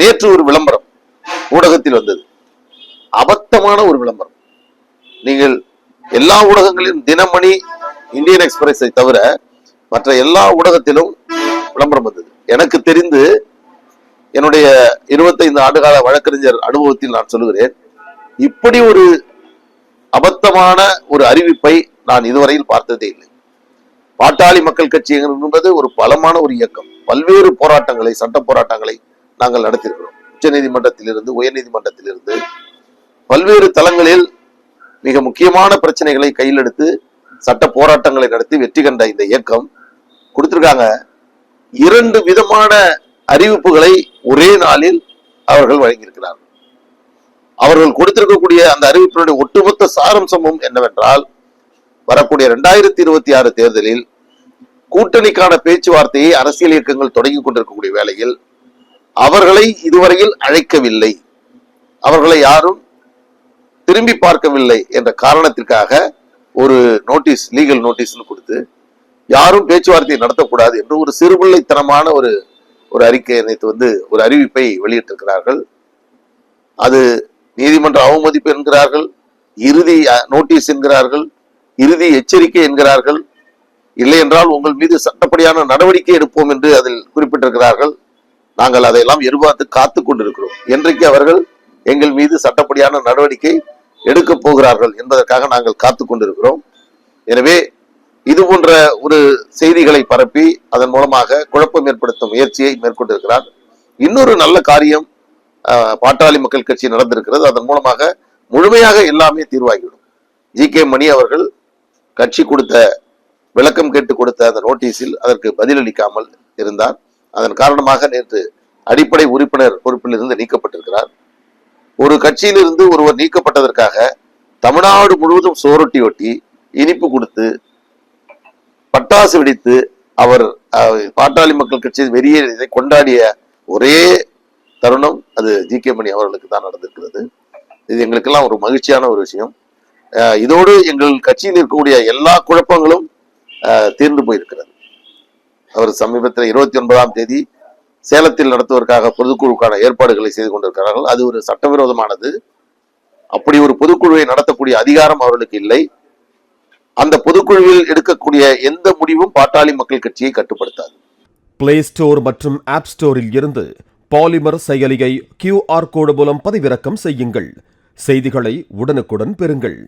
நேற்று ஒரு விளம்பரம் ஊடகத்தில் வந்தது, அபத்தமான ஒரு விளம்பரம். நீங்கள் எல்லா ஊடகங்களிலும் தினமணி, இந்தியன் எக்ஸ்பிரஸை தவிர மற்ற எல்லா ஊடகத்திலும் விளம்பரம் வந்தது. எனக்கு தெரிந்து என்னுடைய 25 ஆண்டுகால வழக்கறிஞர் அனுபவத்தில் நான் சொல்லுகிறேன், இப்படி ஒரு அபத்தமான ஒரு அறிவிப்பை நான் இதுவரையில் பார்த்ததே இல்லை. பாட்டாளி மக்கள் கட்சி என்பது ஒரு பலமான ஒரு இயக்கம். பல்வேறு போராட்டங்களை, சட்ட போராட்டங்களை நாங்கள் நடத்தியிருக்கிறோம். உச்ச நீதிமன்றத்திலிருந்து, உயர் நீதிமன்றத்திலிருந்து பல்வேறு தளங்களில் மிக முக்கியமான பிரச்சனைகளை கையில் எடுத்து சட்ட போராட்டங்களை நடத்தி வெற்றி கண்ட இந்த இயக்கம் கொடுத்திருக்காங்க. 2 விதமான அறிவிப்புகளை ஒரே நாளில் அவர்கள் வழங்கியிருக்கிறார்கள். அவர்கள் கொடுத்திருக்கக்கூடிய அந்த அறிவிப்பினுடைய ஒட்டுமொத்த சாரம்சமும் என்னவென்றால், வரக்கூடிய 2026 தேர்தலில் கூட்டணிக்கான பேச்சுவார்த்தையை அரசியல் இயக்கங்கள் தொடங்கி கொண்டிருக்கக்கூடிய வேளையில் அவர்களை இதுவரையில் அழைக்கவில்லை, அவர்களை யாரும் திரும்பி பார்க்கவில்லை என்ற காரணத்திற்காக ஒரு நோட்டீஸ், லீகல் நோட்டீஸ் கொடுத்து யாரும் பேச்சுவார்த்தையை நடத்தக்கூடாது என்று ஒரு சிறுபிள்ளைத்தனமான ஒரு அறிக்கை நேற்று ஒரு அறிவிப்பை வெளியிட்டிருக்கிறார்கள். அது நீதிமன்ற அவமதிப்பு என்கிறார்கள், இறுதி நோட்டீஸ் என்கிறார்கள், இறுதி எச்சரிக்கை என்கிறார்கள், இல்லை என்றால் உங்கள் மீது சட்டப்படியான நடவடிக்கை எடுப்போம் என்று அதில் குறிப்பிட்டிருக்கிறார்கள். நாங்கள் அதையெல்லாம் எதிர்பார்த்து காத்து கொண்டிருக்கிறோம். என்றைக்கு அவர்கள் எங்கள் மீது சட்டப்படியான நடவடிக்கை எடுக்க போகிறார்கள் என்பதற்காக நாங்கள் காத்து கொண்டிருக்கிறோம். எனவே இது போன்ற ஒரு செய்திகளை பரப்பி அதன் மூலமாக குழப்பம் ஏற்படுத்தும் முயற்சியை மேற்கொண்டிருக்கிறார். இன்னொரு நல்ல காரியம் பாட்டாளி மக்கள் கட்சி நடந்திருக்கிறது. அதன் மூலமாக முழுமையாக எல்லாமே தீர்வாகிவிடும். ஜி.கே. மணி அவர்கள் கட்சி கொடுத்த விளக்கம் கேட்டு கொடுத்த அந்த நோட்டீஸில் அதற்கு பதிலளிக்காமல் இருந்தார். அதன் காரணமாக நேற்று அடிப்படை உறுப்பினர் பொறுப்பில் இருந்து நீக்கப்பட்டிருக்கிறார். ஒரு கட்சியிலிருந்து ஒருவர் நீக்கப்பட்டதற்காக தமிழ்நாடு முழுவதும் சோரொட்டி ஒட்டி, இனிப்பு கொடுத்து, பட்டாசு வெடித்து அவர் பாட்டாளி மக்கள் கட்சி வெறியை கொண்டாடிய ஒரே தருணம் அது ஜி.கே. மணி அவர்களுக்கு தான் நடந்திருக்கிறது. இது எங்களுக்கெல்லாம் ஒரு மகிழ்ச்சியான ஒரு விஷயம். இதோடு எங்கள் கட்சியில் இருக்கக்கூடிய எல்லா குழப்பங்களும் தீர்ந்து போயிருக்கிறது. அவர் சமீபத்தில் 29ஆம் தேதி சேலத்தில் நடத்துவதற்காக பொதுக்குழுக்கான ஏற்பாடுகளை செய்து கொண்டிருக்கிறார்கள். அது ஒரு சட்டவிரோதமானது. அப்படி ஒரு பொதுக்குழுவை நடத்தக்கூடிய அதிகாரம் அவர்களுக்கு இல்லை. அந்த பொதுக்குழுவில் எடுக்கக்கூடிய எந்த முடிவும் பாட்டாளி மக்கள் கட்சியை கட்டுப்படுத்தாது. பிளே ஸ்டோர் மற்றும் ஆப் ஸ்டோரில் இருந்து பாலிமர் செயலியை QR கோடு மூலம் பதிவிறக்கம் செய்யுங்கள். செய்திகளை உடனுக்குடன் பெறுங்கள்.